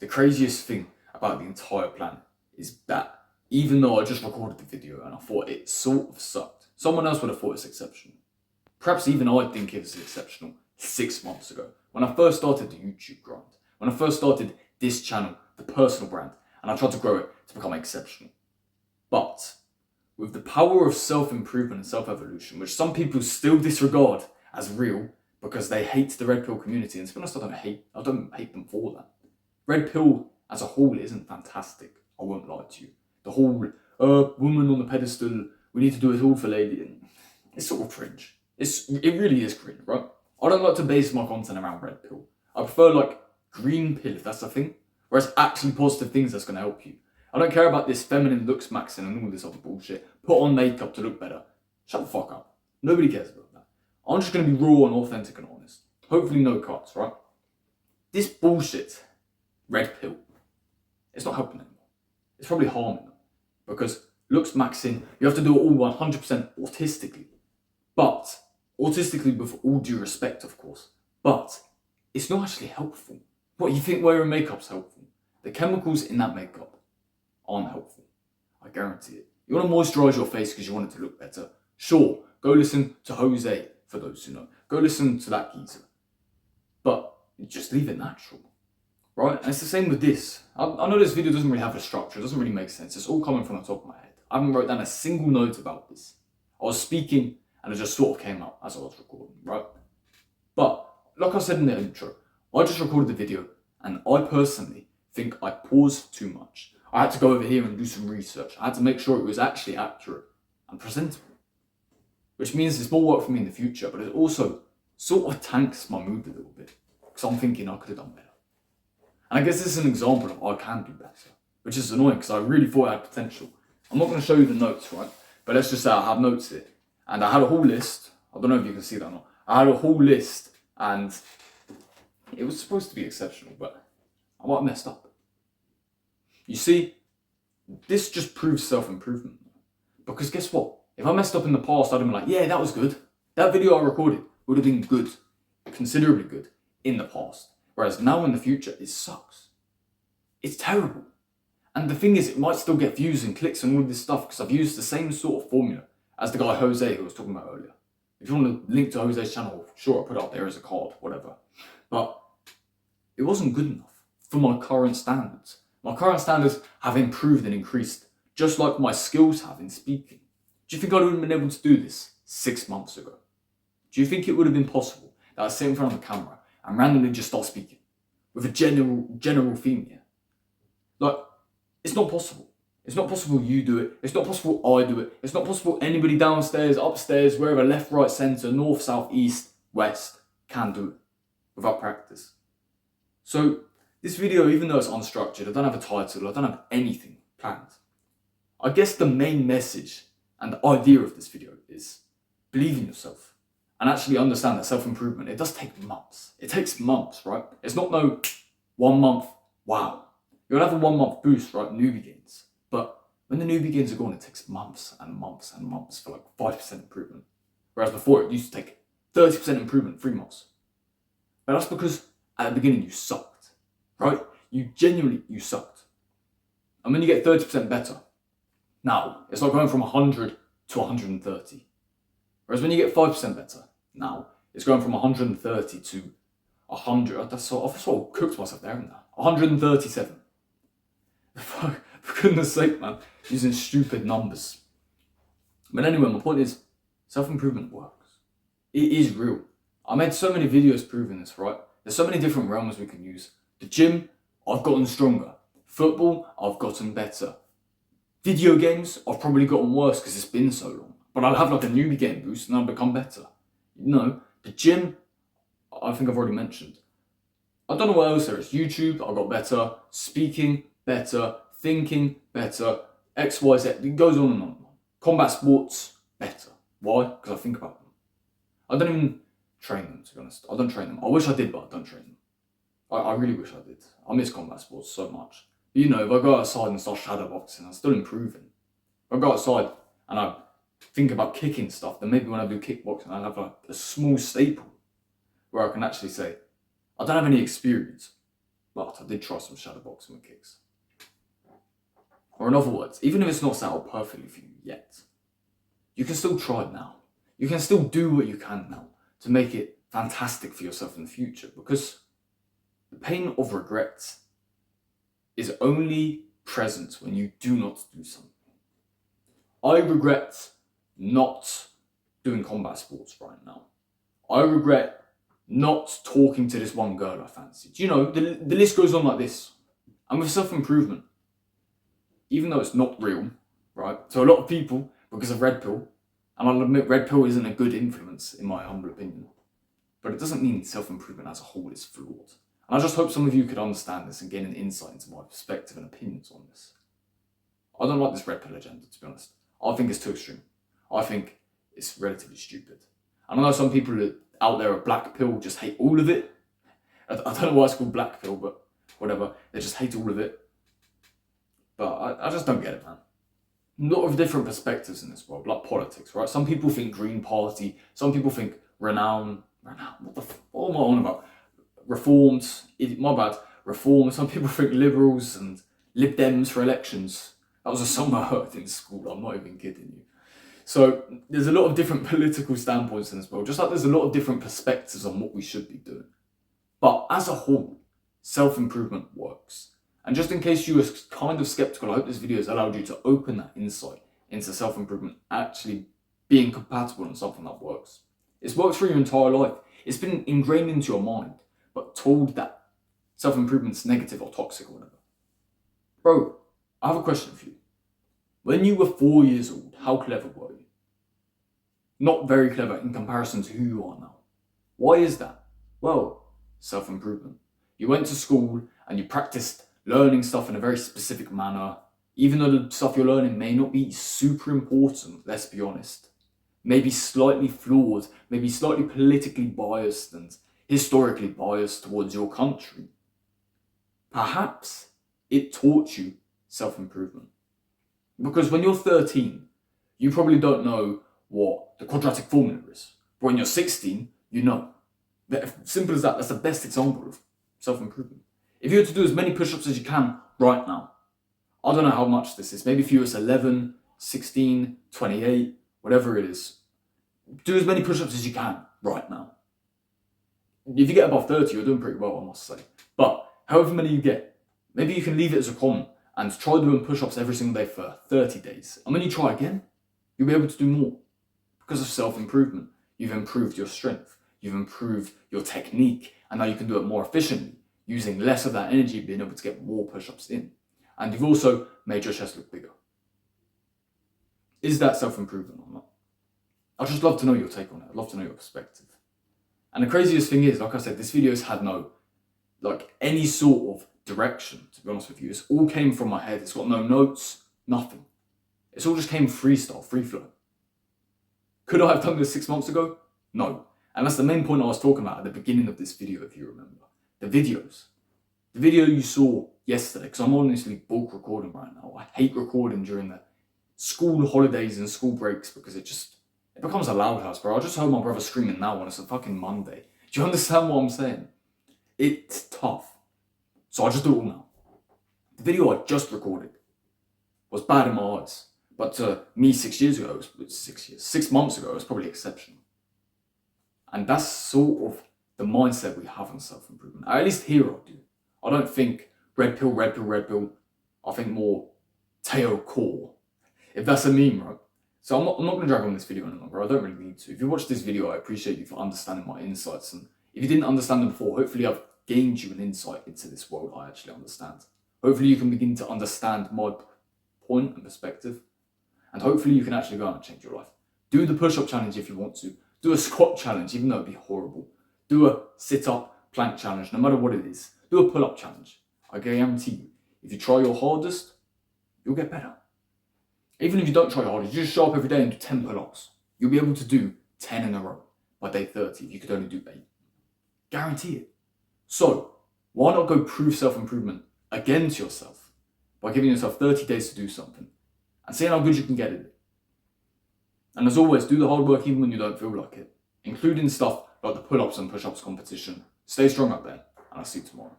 the craziest thing about the entire plan is that even though I just recorded the video and I thought it sort of sucked, someone else would have thought it's exceptional. Perhaps even I think it was exceptional 6 months ago, when I first started the YouTube grind, when I first started this channel, the personal brand, and I tried to grow it to become exceptional. But with the power of self-improvement and self-evolution, which some people still disregard as real because they hate the red pill community, and to be honest, I don't hate them for that. Red pill as a whole isn't fantastic, I won't lie to you. The whole woman on the pedestal, we need to do it all for lady, it's sort of cringe. It really is cringe, right? I don't like to base my content around red pill. I prefer like green pill, if that's the thing, where it's actually positive things that's going to help you. I don't care about this feminine looks maxing and all this other bullshit. Put on makeup to look better. Shut the fuck up. Nobody cares about that. I'm just going to be raw and authentic and honest. Hopefully no cuts, right? This bullshit, red pill, it's not helping anymore. It's probably harming them. Because looks maxing, you have to do it all 100% autistically. But, autistically with all due respect, of course. But, it's not actually helpful. What, you think wearing makeup's helpful? The chemicals in that makeup aren't helpful. I guarantee it. You want to moisturise your face because you want it to look better? Sure, go listen to Jose, for those who know. Go listen to that geezer. But just leave it natural, right? And it's the same with this. I know this video doesn't really have a structure. It doesn't really make sense. It's all coming from the top of my head. I haven't wrote down a single note about this. I was speaking and it just sort of came out as I was recording, right? But, like I said in the intro, I just recorded the video and I personally think I paused too much. I had to go over here and do some research. I had to make sure it was actually accurate and presentable. Which means it's more work for me in the future, but it also sort of tanks my mood a little bit. Because I'm thinking I could have done better. And I guess this is an example of I can do better. Which is annoying because I really thought I had potential. I'm not going to show you the notes, right? But let's just say I have notes here. And I had a whole list. I don't know if you can see that or not. I had a whole list and it was supposed to be exceptional, but I might have messed up. You see, this just proves self-improvement. Because guess what? If I messed up in the past, I'd have been like, yeah, that was good. That video I recorded would have been good, considerably good, in the past. Whereas now in the future, it sucks. It's terrible. And the thing is, it might still get views and clicks and all this stuff because I've used the same sort of formula as the guy Jose who I was talking about earlier. If you want to link to Jose's channel, sure, I'll put it up there as a card, whatever. But it wasn't good enough for my current standards. My current standards have improved and increased, just like my skills have in speaking. Do you think I would have been able to do this 6 months ago? Do you think it would have been possible that I sit in front of a camera and randomly just start speaking with a general theme here? Like, it's not possible. It's not possible you do it. It's not possible I do it. It's not possible anybody downstairs, upstairs, wherever, left, right, centre, north, south, east, west can do it without practice. So this video, even though it's unstructured, I don't have a title, I don't have anything planned. I guess the main message and the idea of this video is believe in yourself and actually understand that self-improvement, it does take months. It takes months, right? It's not no 1 month, wow. You'll have a 1 month boost, right? Newbie gains. But when the newbie gains are gone, it takes months and months and months for like 5% improvement. Whereas before it used to take 30% improvement in 3 months. But that's because at the beginning you sucked, right? You sucked. And when you get 30% better, now it's like going from 100 to 130. Whereas when you get 5% better, now it's going from 130 to 100. That's sort of cooked myself there, haven't I? 137. For goodness sake, man, using stupid numbers. But anyway, my point is, self-improvement works. It is real. I made so many videos proving this, right? There's so many different realms we can use. The gym, I've gotten stronger. Football, I've gotten better. Video games, I've probably gotten worse because it's been so long. But I'll have like a newbie game boost and I'll become better. You know, the gym, I think I've already mentioned. I don't know what else there is. YouTube, I got better. Speaking, better. Thinking, better. X, Y, Z, it goes on and on. Combat sports, better. Why? Because I think about them. I don't even train them, to be honest. I don't train them. I wish I did, but I don't train them. I really wish I did. I miss combat sports so much. But you know, if I go outside and start shadowboxing, I'm still improving. If I go outside and I think about kicking stuff, then maybe when I do kickboxing, I'll have like a small staple where I can actually say, I don't have any experience, but I did try some shadow boxing with kicks. Or in other words, even if it's not set out perfectly for you yet, you can still try it now. You can still do what you can now to make it fantastic for yourself in the future, because the pain of regret is only present when you do not do something. I regret not doing combat sports right now. I regret not talking to this one girl I fancied. You know, the list goes on like this. And with self-improvement, even though it's not real, right? So a lot of people, because of Red Pill, and I'll admit Red Pill isn't a good influence in my humble opinion, but it doesn't mean self-improvement as a whole is flawed. And I just hope some of you could understand this and gain an insight into my perspective and opinions on this. I don't like this Red Pill agenda, to be honest. I think it's too extreme. I think it's relatively stupid. And I know some people out there are Black Pill, just hate all of it. I don't know why it's called Black Pill, but whatever. They just hate all of it. But I just don't get it, man. A lot of different perspectives in this world, like politics, right? Some people think Green Party, some people think Renown, what am I on about? Reformed, my bad, Reform. Some people think Liberals and Lib Dems for elections. That was a song I heard in school, I'm not even kidding you. So there's a lot of different political standpoints in this world, just like there's a lot of different perspectives on what we should be doing. But as a whole, self-improvement works. And just in case you were kind of skeptical, I hope this video has allowed you to open that insight into self-improvement actually being compatible on something that works. It's worked for your entire life. It's been ingrained into your mind, but told that self-improvement's negative or toxic or whatever. Bro, I have a question for you. When you were 4 years old, how clever were you? Not very clever in comparison to who you are now. Why is that? Well, self-improvement. You went to school and you practiced learning stuff in a very specific manner, even though the stuff you're learning may not be super important, let's be honest. Maybe slightly flawed, maybe slightly politically biased and historically biased towards your country. Perhaps it taught you self-improvement. Because when you're 13, you probably don't know what the quadratic formula is. But when you're 16, you know. Simple as that. That's the best example of self-improvement. If you were to do as many push-ups as you can right now, I don't know how much this is. Maybe if you were 11, 16, 28, whatever it is, do as many push-ups as you can right now. If you get above 30, you're doing pretty well, I must say. But however many you get, maybe you can leave it as a comment and try doing push-ups every single day for 30 days. And when you try again, you'll be able to do more. Because of self-improvement, you've improved your strength, you've improved your technique, and now you can do it more efficiently, using less of that energy, being able to get more push-ups in. And you've also made your chest look bigger. Is that self-improvement or not? I'd just love to know your take on it. I'd love to know your perspective. And the craziest thing is, like I said, this video has had no, any sort of direction, to be honest with you. It's all came from my head. It's got no notes, nothing. It's all just came freestyle, free flow. Could I have done this 6 months ago? No. And that's the main point I was talking about at the beginning of this video, if you remember. The videos. The video you saw yesterday, because I'm honestly bulk recording right now. I hate recording during the school holidays and school breaks because it becomes a loud house, bro. I just heard my brother screaming now when it's a fucking Monday. Do you understand what I'm saying? It's tough. So I just do it all now. The video I just recorded was bad in my eyes. But to me 6 years ago, 6 months ago, it was probably exceptional. And that's sort of the mindset we have on self-improvement. At least here I do. I don't think red pill, red pill, red pill. I think more Teo core. If that's a meme, right? So I'm not going to drag on this video any longer. I don't really need to. If you watched this video, I appreciate you for understanding my insights. And if you didn't understand them before, hopefully I've gained you an insight into this world I actually understand. Hopefully you can begin to understand my point and perspective. And hopefully you can actually go out and change your life. Do the push-up challenge if you want to. Do a squat challenge, even though it'd be horrible. Do a sit-up plank challenge, no matter what it is. Do a pull-up challenge. I guarantee you, if you try your hardest, you'll get better. Even if you don't try your hardest, you just show up every day and do 10 pull-ups. You'll be able to do 10 in a row by day 30 if you could only do 8. Guarantee it. So, why not go prove self-improvement again to yourself by giving yourself 30 days to do something and seeing how good you can get at it. And as always, do the hard work even when you don't feel like it, including stuff like the pull-ups and push-ups competition. Stay strong up there, and I'll see you tomorrow.